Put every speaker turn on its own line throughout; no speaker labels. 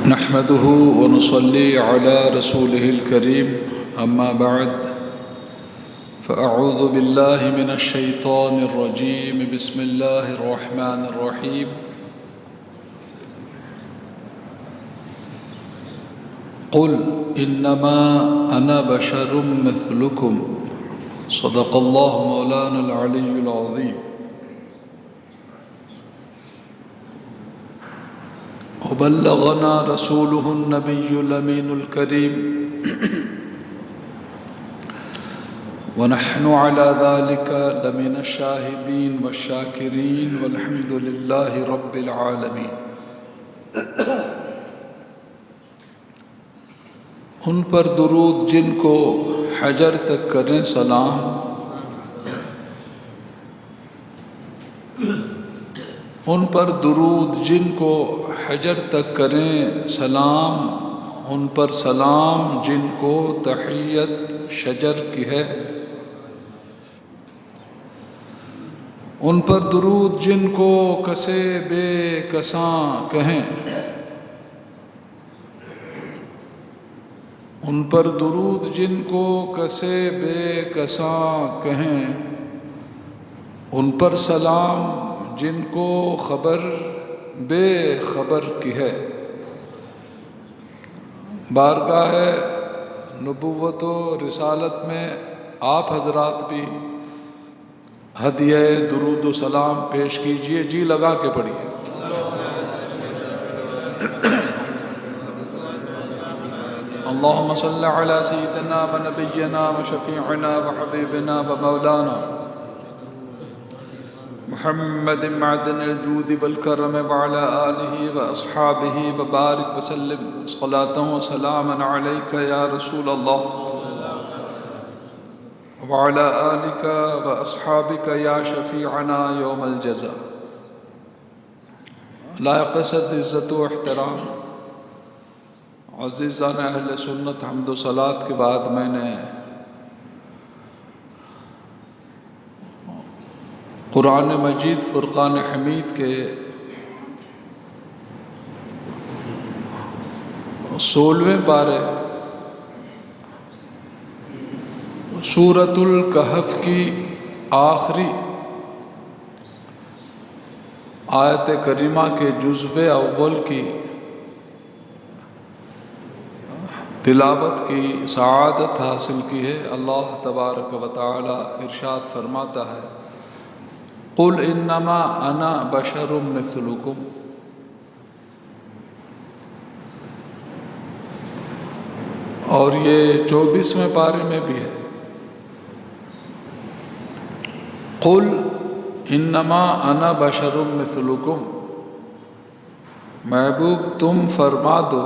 نحمده ونصلي على رسوله الكريم أما بعد فأعوذ بالله من الشيطان الرجيم بسم الله الرحمن الرحيم قل إنما أنا بشر مثلكم صدق الله مولانا العلي العظيم وبلغنا رسوله النبي الأمين الكريم ونحن على ذلك لمن الشاهدين والشاكرين والحمد لله رب العالمين۔ ان پر درود جن کو حجر تک کریں سلام، ان پر درود جن کو حجر تک کریں سلام، ان پر سلام جن کو تحیت شجر کی ہے، ان پر درود جن کو کسے بے کساں کہیں، ان پر درود جن کو کسے بے کساں کہیں، ان پر سلام جن کو خبر بے خبر کی ہے۔ بارگاہ نبوت و رسالت میں آپ حضرات بھی ہدیہ درود و سلام پیش کیجئے، جی لگا کے پڑھیے۔ اللہم صلی علی سیدنا و نبینا و شفیعنا و حبیبنا و مولانا محمد معدن الجود والکرم وعلى آلہ واصحابہ وبارک وسلم صلاة و سلاما علیک یا رسول اللہ وعلى آلک واصحابک یا شفیعنا یوم الجزا۔ لائق صد عزت و احترام عزیزان اہل سنت، حمد و صلاۃ کے بعد میں نے قرآن مجید فرقان حمید کے 16ویں پارے سورۃ الکہف کی آخری آیت کریمہ کے جزو اول کی تلاوت کی سعادت حاصل کی ہے۔ اللہ تبارک و تعالی ارشاد فرماتا ہے، قل انما انا بشر مثلکم، اور یہ 24ویں پارے میں بھی ہے، قل انما انا بشر مثلکم، محبوب تم فرما دو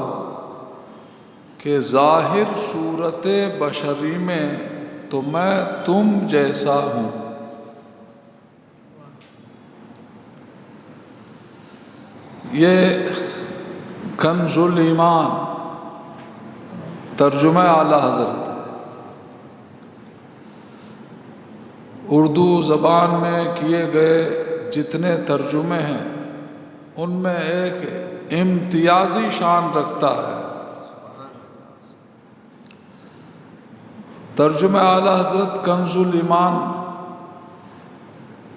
کہ ظاہر صورت بشری میں تو میں تم جیسا ہوں۔ یہ کنز الایمان ترجمہ اعلیٰ حضرت ہے۔ اردو زبان میں کیے گئے جتنے ترجمے ہیں ان میں ایک امتیازی شان رکھتا ہے۔ ترجمہ اعلیٰ حضرت کنز الایمان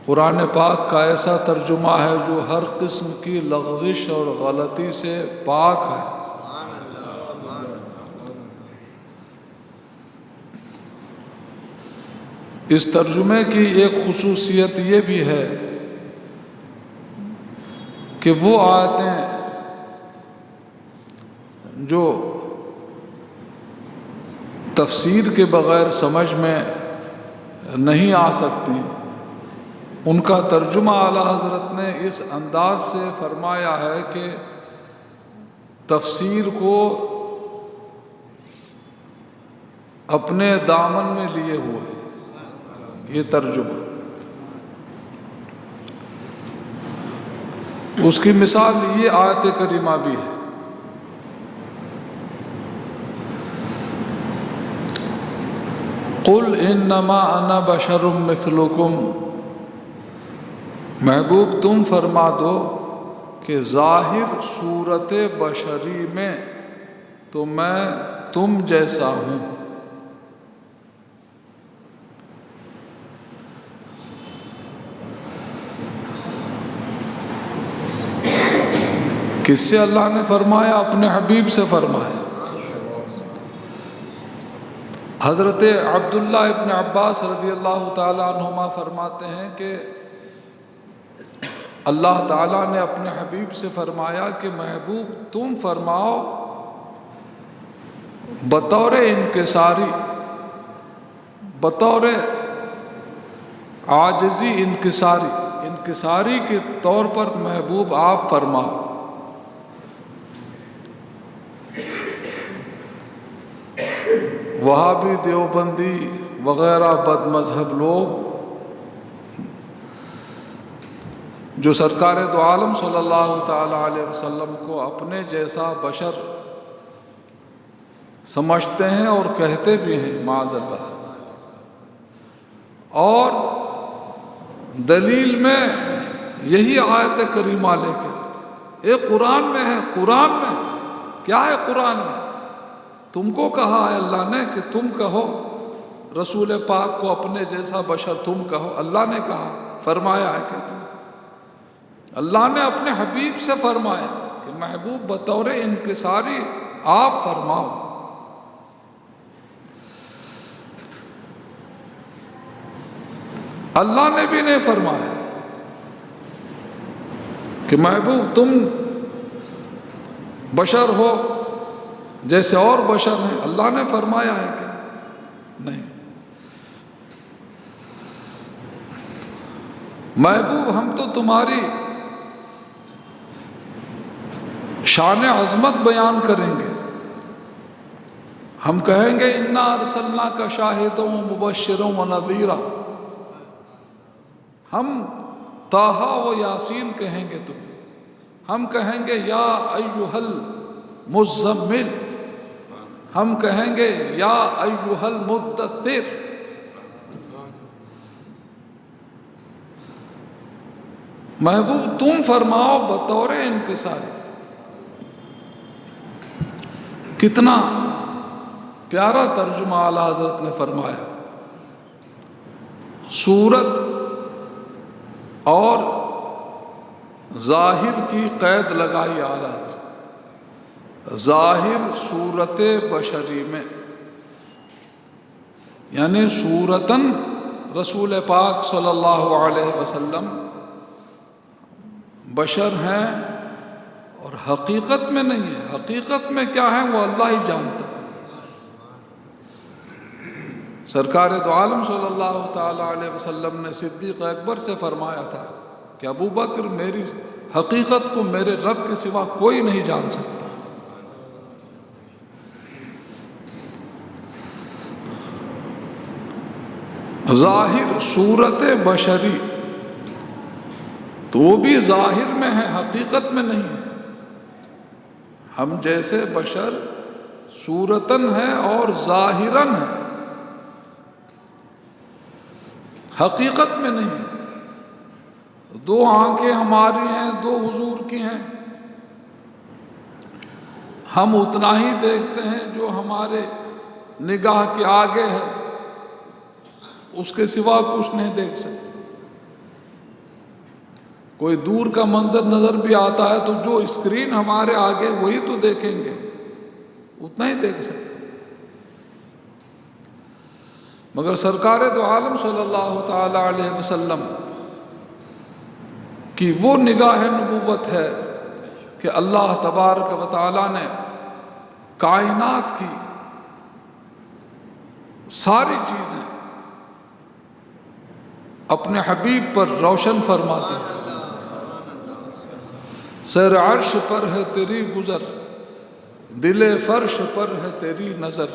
قرآن پاک کا ایسا ترجمہ ہے جو ہر قسم کی لغزش اور غلطی سے پاک ہے۔ اس ترجمے کی ایک خصوصیت یہ بھی ہے کہ وہ آیتیں جو تفسیر کے بغیر سمجھ میں نہیں آ سکتی، ان کا ترجمہ اعلیٰ حضرت نے اس انداز سے فرمایا ہے کہ تفسیر کو اپنے دامن میں لیے ہوئے یہ ترجمہ۔ اس کی مثال یہ آیت کریمہ بھی ہے، قل انما انا بشر مثلکم، محبوب تم فرما دو کہ ظاہر صورت بشری میں تو میں تم جیسا ہوں. کس سے اللہ نے فرمایا؟ اپنے حبیب سے فرمایا. حضرت عبداللہ ابن عباس رضی اللہ تعالیٰ عنہما فرماتے ہیں کہ اللہ تعالیٰ نے اپنے حبیب سے فرمایا کہ محبوب تم فرماؤ بطور انکساری، بطور عاجزی انکساری کے طور پر محبوب آپ فرماؤ. وہابی، دیوبندی وغیرہ بد مذہب لوگ جو سرکار دو عالم صلی اللہ تعالیٰ علیہ وسلم کو اپنے جیسا بشر سمجھتے ہیں اور کہتے بھی ہیں معاذ اللہ، اور دلیل میں یہی آیت کریمہ لے کے ایک قرآن میں ہے. قرآن میں کیا ہے؟ قرآن میں تم کو کہا ہے اللہ نے کہ تم کہو رسول پاک کو اپنے جیسا بشر تم کہو. اللہ نے کہا، فرمایا ہے کہ اللہ نے اپنے حبیب سے فرمایا کہ محبوب بطور انکساری آپ فرماؤ. اللہ نے بھی نہیں فرمایا کہ محبوب تم بشر ہو جیسے اور بشر ہیں. اللہ نے فرمایا ہے کہ نہیں. محبوب ہم تو تمہاری شان عظمت بیان کریں گے. ہم کہیں گے انا ارسلناک شاہدا ومبشرا ونذیرا. ہم طٰہٰ و یاسین کہیں گے تم. ہم کہیں گے یا ایھا المزمل. ہم کہیں گے یا ایھا المدثر. محبوب تم فرماؤ بطور انکساری. کتنا پیارا ترجمہ اعلیٰ حضرت نے فرمایا. صورت اور ظاہر کی قید لگائی اعلیٰ حضرت. ظاہر صورت بشری میں یعنی صورتاً رسول پاک صلی اللہ علیہ وسلم بشر ہیں اور حقیقت میں نہیں ہے. حقیقت میں کیا ہے وہ اللہ ہی جانتا. سرکار دو عالم صلی اللہ تعالیٰ علیہ وسلم نے صدیق اکبر سے فرمایا تھا کہ ابو بکر میری حقیقت کو میرے رب کے سوا کوئی نہیں جان سکتا. ظاہر صورت بشری تو وہ بھی ظاہر میں ہے، حقیقت میں نہیں. ہم جیسے بشر صورتاً ہیں اور ظاہراً ہیں، حقیقت میں نہیں. دو آنکھیں ہماری ہیں، دو حضور کی ہیں. ہم اتنا ہی دیکھتے ہیں جو ہمارے نگاہ کے آگے ہے، اس کے سوا کچھ نہیں دیکھ سکتے. کوئی دور کا منظر نظر بھی آتا ہے تو جو اسکرین ہمارے آگے وہی تو دیکھیں گے، اتنا ہی دیکھ سکتے. مگر سرکار دو عالم صلی اللہ تعالی علیہ وسلم کی وہ نگاہ نبوت ہے کہ اللہ تبارک و تعالی نے کائنات کی ساری چیزیں اپنے حبیب پر روشن فرما دی. سر عرش پر ہے تیری گزر، دل فرش پر ہے تیری نظر.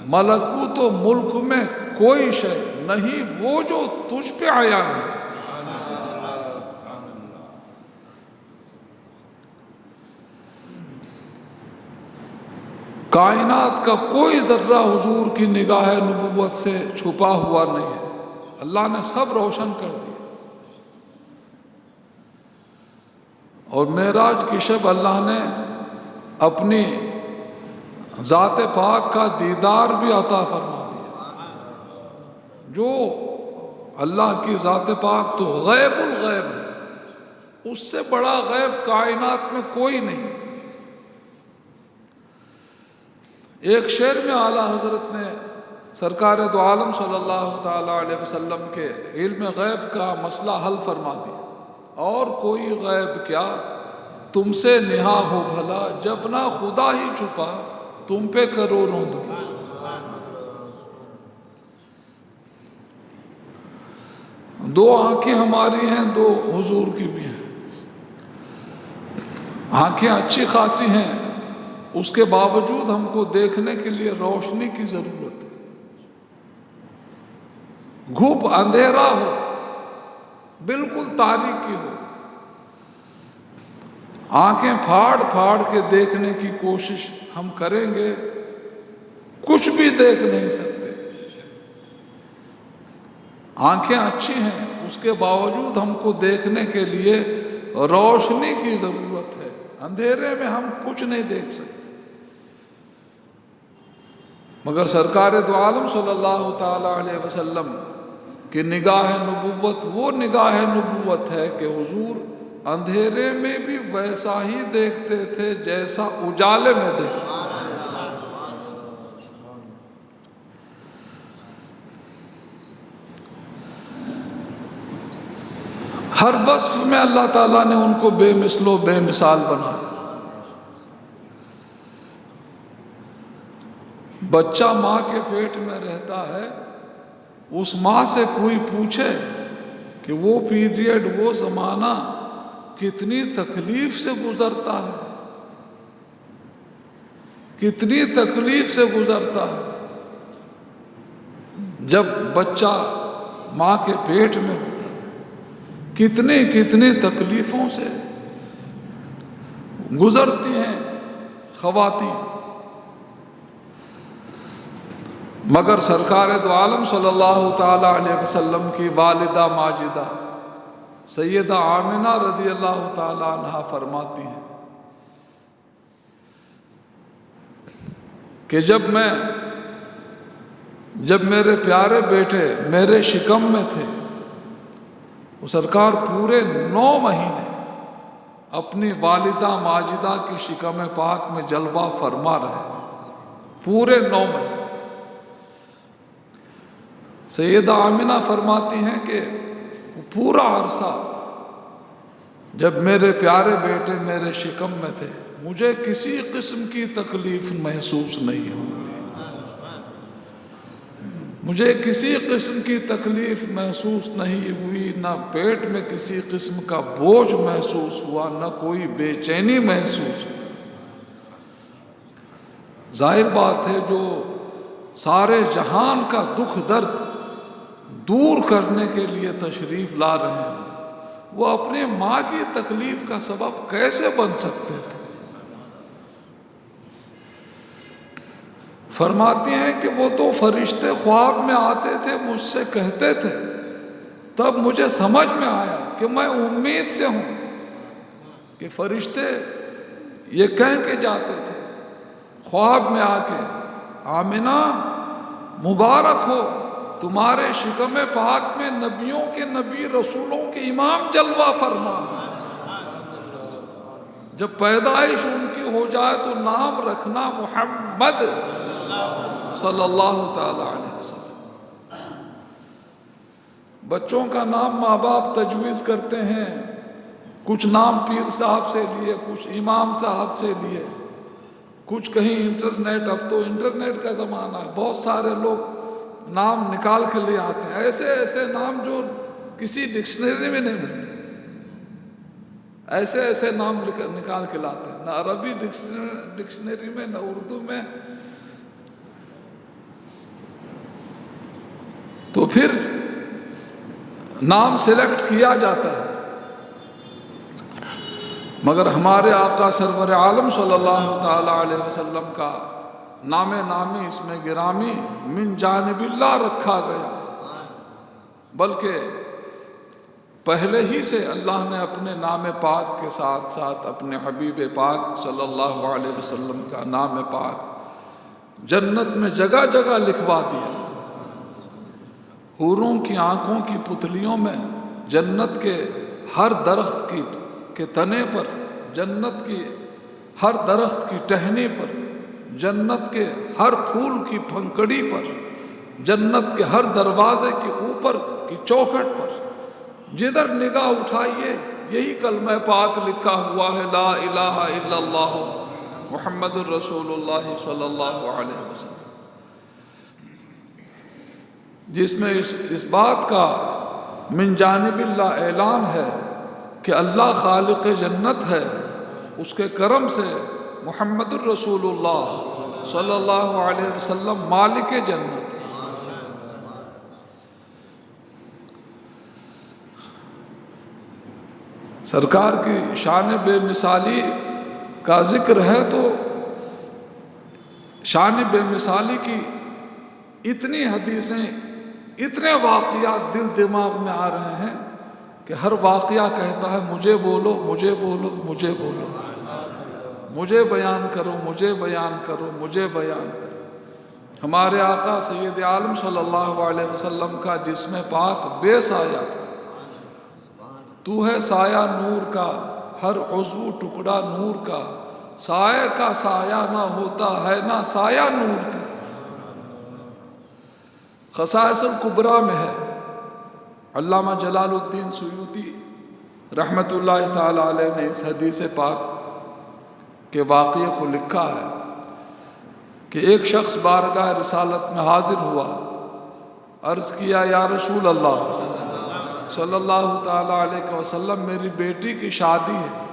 ملکوت و ملک میں کوئی شے نہیں وہ جو تجھ پہ آیا نہیں. کائنات کا کوئی ذرہ حضور کی نگاہ نبوت سے چھپا ہوا نہیں ہے. اللہ نے سب روشن کر دیا. اور معراج کی شب اللہ نے اپنی ذات پاک کا دیدار بھی عطا فرما دیا۔ جو اللہ کی ذات پاک تو غیب الغیب ہے، اس سے بڑا غیب کائنات میں کوئی نہیں۔ ایک شعر میں اعلیٰ حضرت نے سرکار دو عالم صلی اللہ تعالیٰ علیہ وسلم کے علم غیب کا مسئلہ حل فرما دیا۔ اور کوئی غیب کیا تم سے نہا ہو بھلا، جب نہ خدا ہی چھپا تم پہ کروڑوں دو۔ دو آنکھیں ہماری ہیں، دو حضور کی بھی ہیں۔ آنکھیں اچھی خاصی ہیں، اس کے باوجود ہم کو دیکھنے کے لیے روشنی کی ضرورت ہے۔ گھوپ اندھیرا ہو، بالکل تاریکی ہو، آنکھیں پھاڑ پھاڑ کے دیکھنے کی کوشش ہم کریں گے، کچھ بھی دیکھ نہیں سکتے۔ آنکھیں اچھی ہیں، اس کے باوجود ہم کو دیکھنے کے لیے روشنی کی ضرورت ہے۔ اندھیرے میں ہم کچھ نہیں دیکھ سکتے۔ مگر سرکار دو عالم صلی اللہ تعالی علیہ وسلم کی نگاہ نبوت وہ نگاہ نبوت ہے کہ حضور اندھیرے میں بھی ویسا ہی دیکھتے تھے جیسا اجالے میں دیکھتے تھے۔ ہر وصف میں اللہ تعالیٰ نے ان کو بے مثل و بے مثال بنایا۔ بچہ ماں کے پیٹ میں رہتا ہے، اس ماں سے کوئی پوچھے کہ وہ پیریڈ، وہ زمانہ کتنی تکلیف سے گزرتا ہے، کتنی تکلیف سے گزرتا ہے۔ جب بچہ ماں کے پیٹ میں ہوتا ہے، کتنی تکلیفوں سے گزرتی ہیں خواتین۔ مگر سرکار دو عالم صلی اللہ تعالی علیہ وسلم کی والدہ ماجدہ سیدہ آمنہ رضی اللہ تعالی عنہا فرماتی ہیں کہ جب میرے پیارے بیٹے میرے شکم میں تھے، وہ سرکار پورے 9 مہینے اپنی والدہ ماجدہ کی شکم پاک میں جلوہ فرما رہے، پورے 9 مہینے۔ سیدہ آمنہ فرماتی ہیں کہ پورا عرصہ جب میرے پیارے بیٹے میرے شکم میں تھے، مجھے کسی قسم کی تکلیف محسوس نہیں ہوئی، مجھے کسی قسم کی تکلیف محسوس نہیں ہوئی، نہ پیٹ میں کسی قسم کا بوجھ محسوس ہوا، نہ کوئی بے چینی محسوس ہوئی۔ ظاہر بات ہے جو سارے جہان کا دکھ درد دور کرنے کے لیے تشریف لا رہے ہیں، وہ اپنی ماں کی تکلیف کا سبب کیسے بن سکتے تھے؟ فرماتی ہیں کہ وہ تو فرشتے خواب میں آتے تھے، مجھ سے کہتے تھے، تب مجھے سمجھ میں آیا کہ میں امید سے ہوں کہ فرشتے یہ کہہ کے جاتے تھے خواب میں آ کے، آمنہ مبارک ہو، تمہارے شکم پاک میں نبیوں کے نبی رسولوں کے امام جلوہ فرما۔ جب پیدائش ان کی ہو جائے تو نام رکھنا محمد صلی اللہ تعالی علیہ وسلم۔ بچوں کا نام ماں باپ تجویز کرتے ہیں، کچھ نام پیر صاحب سے لیے، کچھ امام صاحب سے لیے، کچھ کہیں انٹرنیٹ، اب تو انٹرنیٹ کا زمانہ ہے، بہت سارے لوگ نام نکال کے لے آتے ہیں، ایسے نام جو کسی ڈکشنری میں نہیں ملتے، ایسے نام نکال کے لاتے ہیں، نہ عربی ڈکشنری میں، نہ اردو میں۔ تو پھر نام سلیکٹ کیا جاتا ہے، مگر ہمارے آقا سرور عالم صلی اللہ تعالی علیہ وسلم کا نام نامی اس میں گرامی من جانب اللہ رکھا گیا، بلکہ پہلے ہی سے اللہ نے اپنے نام پاک کے ساتھ ساتھ اپنے حبیب پاک صلی اللہ علیہ وسلم کا نام پاک جنت میں جگہ جگہ لکھوا دیا۔ حوروں کی آنکھوں کی پتلیوں میں جنت کے ہر درخت کے تنے پر، جنت کی ہر درخت کی ٹہنی پر، جنت کے ہر پھول کی پھنکڑی پر، جنت کے ہر دروازے کے اوپر کی چوکھٹ پر جدھر نگاہ اٹھائیے یہی کلمہ پاک لکھا ہوا ہے، لا الہ الا اللہ محمد الرسول اللہ صلی اللہ علیہ وسلم، جس میں اس بات کا من جانب اللہ اعلان ہے کہ اللہ خالق جنت ہے، اس کے کرم سے محمد الرسول اللہ صلی اللہ علیہ وسلم مالک جنت ہے۔ سرکار کی شان بے مثالی کا ذکر ہے تو شان بے مثالی کی اتنی حدیثیں، اتنے واقعات دل دماغ میں آ رہے ہیں کہ ہر واقعہ کہتا ہے مجھے بولو، مجھے بولو، مجھے بولو، مجھے بیان کرو، مجھے بیان کرو، مجھے بیان کرو۔ ہمارے آقا سید عالم صلی اللہ علیہ وسلم کا جسم پاک بے سایہ تھا۔ تو ہے سایہ نور کا، ہر عضو ٹکڑا نور کا، سایہ کا سایہ نہ ہوتا ہے نہ سایہ نور کا۔ خصائص الکبریٰ میں ہے، علامہ جلال الدین سیوطی رحمۃ اللہ تعالی علیہ نے اس حدیث پاک کے واقعے کو لکھا ہے کہ ایک شخص بارگاہ رسالت میں حاضر ہوا، عرض کیا یا رسول اللہ صلی اللہ تعالی علیہ وسلم، میری بیٹی کی شادی ہے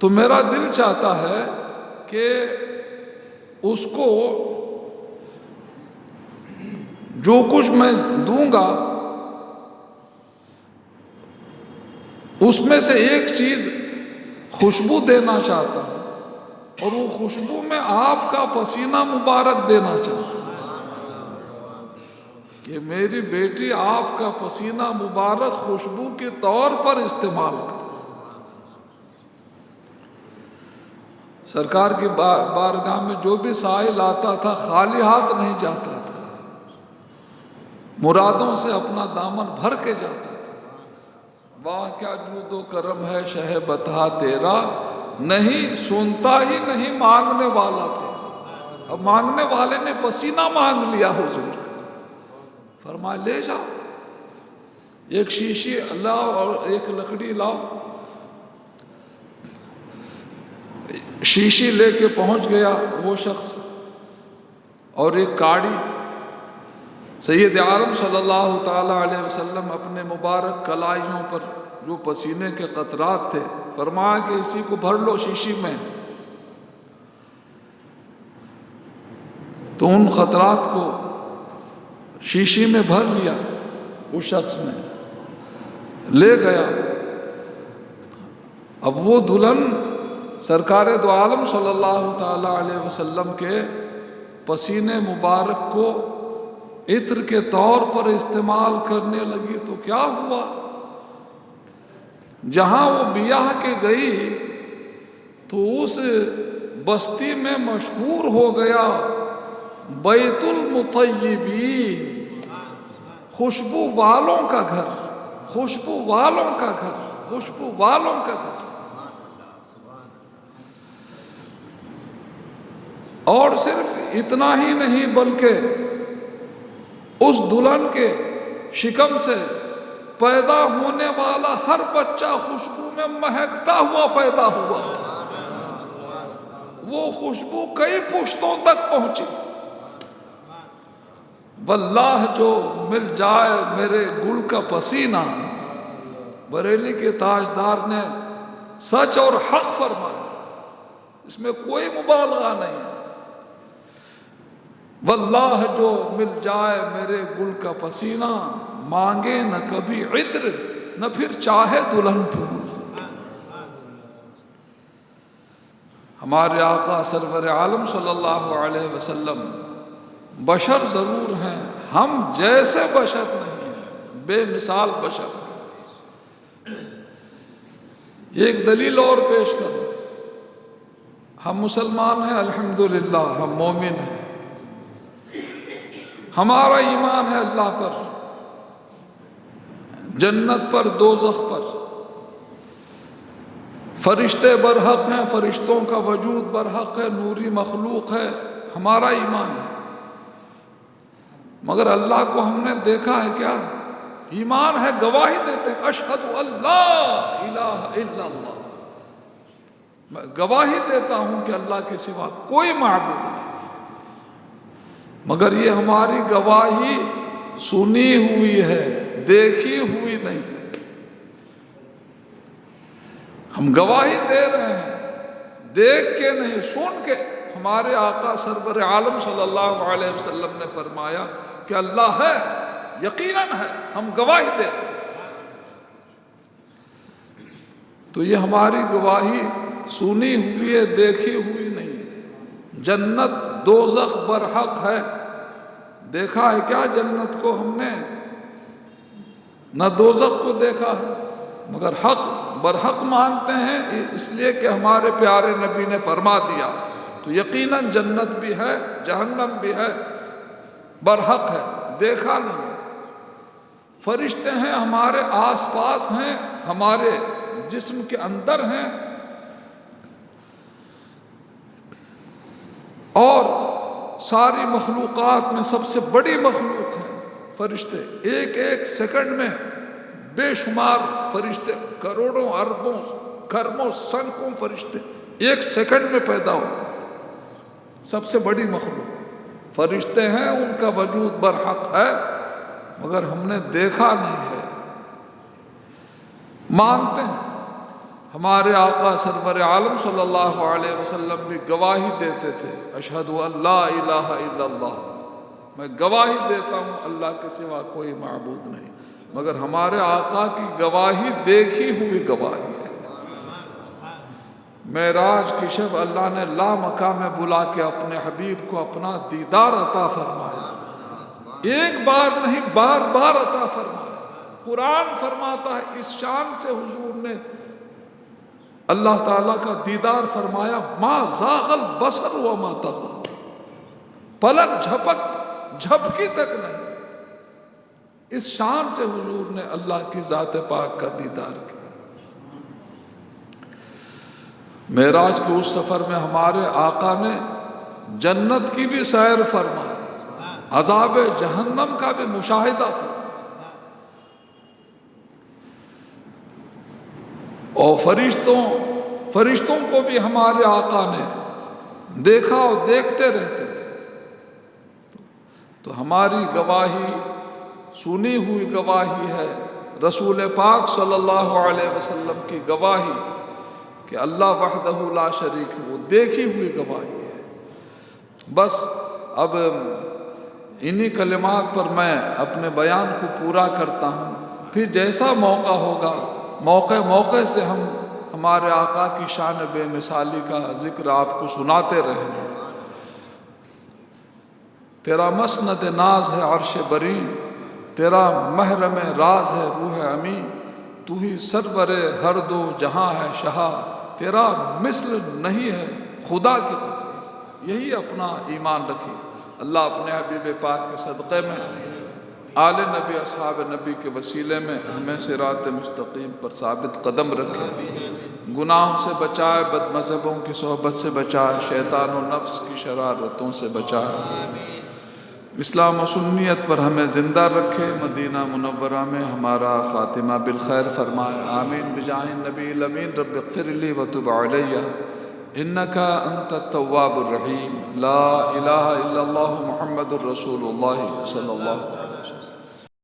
تو میرا دل چاہتا ہے کہ اس کو جو کچھ میں دوں گا اس میں سے ایک چیز خوشبو دینا چاہتا ہوں، اور وہ خوشبو میں آپ کا پسینہ مبارک دینا چاہتا ہوں کہ میری بیٹی آپ کا پسینہ مبارک خوشبو کے طور پر استعمال کرے۔ سرکار کی بارگاہ میں جو بھی سائل آتا تھا خالی ہاتھ نہیں جاتا تھا، مرادوں سے اپنا دامن بھر کے جاتا تھا۔ واہ کیا جود و کرم ہے شہ بتا تیرا، نہیں سنتا ہی نہیں مانگنے والا تیرا۔ اب مانگنے والے نے پسینہ مانگ لیا حضور کا، فرمایا لے جاؤ، ایک شیشی لاؤ اور ایک لکڑی لاؤ۔ شیشی لے کے پہنچ گیا وہ شخص، اور ایک کاڑی۔ سید عالم صلی اللہ تعالی علیہ وسلم اپنے مبارک کلائیوں پر جو پسینے کے قطرات تھے فرمایا کہ اسی کو بھر لو شیشی میں۔ تو ان قطرات کو شیشی میں بھر لیا، اس شخص نے لے گیا۔ اب وہ دلہن سرکار دو عالم صلی اللہ تعالی علیہ وسلم کے پسینے مبارک کو عطر کے طور پر استعمال کرنے لگی تو کیا ہوا، جہاں وہ بیاہ کے گئی تو اس بستی میں مشہور ہو گیا بیت المطیبین، خوشبو والوں کا گھر، خوشبو والوں کا گھر، خوشبو والوں کا گھر۔ اور صرف اتنا ہی نہیں بلکہ اس دلہن کے شکم سے پیدا ہونے والا ہر بچہ خوشبو میں مہکتا ہوا پیدا ہوا، وہ خوشبو کئی پشتوں تک پہنچی۔ واللہ جو مل جائے میرے گل کا پسینہ، بریلی کے تاجدار نے سچ اور حق فرمایا، اس میں کوئی مبالغہ نہیں ہے۔ واللہ جو مل جائے میرے گل کا پسینہ، مانگے نہ کبھی عطر نہ پھر چاہے دلہن پھول۔ ہمارے آقا سرور عالم صلی اللہ علیہ وسلم بشر ضرور ہیں، ہم جیسے بشر نہیں ہیں، بے مثال بشر. ایک دلیل اور پیش کروں. ہم مسلمان ہیں الحمدللہ، ہم مومن ہیں، ہمارا ایمان ہے اللہ پر، جنت پر، دوزخ پر. فرشتے برحق ہیں، فرشتوں کا وجود برحق ہے، نوری مخلوق ہے، ہمارا ایمان ہے. مگر اللہ کو ہم نے دیکھا ہے کیا؟ ایمان ہے، گواہی دیتے ہیں اشہد اللہ الہ الا اللہ، میں گواہی دیتا ہوں کہ اللہ کے سوا کوئی معبود نہیں. مگر یہ ہماری گواہی سنی ہوئی ہے، دیکھی ہوئی نہیں ہے. ہم گواہی دے رہے ہیں، دیکھ کے نہیں، سن کے. ہمارے آقا سرور عالم صلی اللہ علیہ وسلم نے فرمایا کہ اللہ ہے، یقیناً ہے، ہم گواہی دے رہے ہیں. تو یہ ہماری گواہی سنی ہوئی ہے، دیکھی ہوئی نہیں ہے. جنت دوزخ برحق ہے. دیکھا ہے کیا جنت کو ہم نے؟ نہ دوزخ کو دیکھا ہے، مگر حق برحق مانتے ہیں اس لیے کہ ہمارے پیارے نبی نے فرما دیا. تو یقیناً جنت بھی ہے، جہنم بھی ہے، برحق ہے، دیکھا نہیں. فرشتے ہیں، ہمارے آس پاس ہیں، ہمارے جسم کے اندر ہیں. اور ساری مخلوقات میں سب سے بڑی مخلوق ہیں فرشتے. ایک ایک سیکنڈ میں بے شمار فرشتے، کروڑوں اربوں کروڑوں سینکڑوں فرشتے ایک سیکنڈ میں پیدا ہوتے ہیں. سب سے بڑی مخلوق فرشتے ہیں، ان کا وجود برحق ہے، مگر ہم نے دیکھا نہیں ہے. مانتے ہیں. ہمارے آقا سرور عالم صلی اللہ علیہ وسلم بھی گواہی دیتے تھے اشہد اللہ الہ الا اللہ، میں گواہی دیتا ہوں اللہ کے سوا کوئی معبود نہیں. مگر ہمارے آقا کی گواہی دیکھی ہوئی گواہی ہے. معراج کی شب اللہ نے لا مقام میں بلا کے اپنے حبیب کو اپنا دیدار عطا فرمایا. ایک بار نہیں، بار بار عطا فرمایا. قرآن فرماتا ہے اس شان سے حضور نے اللہ تعالیٰ کا دیدار فرمایا، ما زاغ البصر وما طغى، پلک جھپکی تک نہیں. اس شان سے حضور نے اللہ کی ذات پاک کا دیدار کیا. معراج کے اس سفر میں ہمارے آقا نے جنت کی بھی سیر فرمائی، عذاب جہنم کا بھی مشاہدہ فرمایا. اور فرشتوں کو بھی ہمارے آقا نے دیکھا اور دیکھتے رہتے تھے. تو ہماری گواہی سنی ہوئی گواہی ہے، رسول پاک صلی اللہ علیہ وسلم کی گواہی کہ اللہ وحدہ لا شریک ہے، وہ دیکھی ہوئی گواہی ہے. بس اب انہی کلمات پر میں اپنے بیان کو پورا کرتا ہوں. پھر جیسا موقع ہوگا، موقع سے ہم ہمارے آقا کی شان بے مثالی کا ذکر آپ کو سناتے رہیں گے. تیرا مسند ناز ہے عرش بری، تیرا محرم راز ہے روح امی، تو ہی سرور ہر دو جہاں ہے شہا، تیرا مثل نہیں ہے خدا کی قسم. یہی اپنا ایمان رکھیے. اللہ اپنے حبیب پاک کے صدقے میں، آل نبی اصحاب نبی کے وسیلے میں ہمیں صراط مستقیم پر ثابت قدم رکھے، گناہوں سے بچائے، بد مذہبوں کی صحبت سے بچائے، شیطان و نفس کی شرارتوں سے بچائے، اسلام و سنیت پر ہمیں زندہ رکھے، مدینہ منورہ میں ہمارا خاتمہ بالخیر فرمائے. آمین بجاہ النبی الامین. رب اغفر لی وتب علی انک انت التواب الرحیم. لا الہ الا اللہ محمد الرسول اللہ صلی اللہ علیہ وسلم.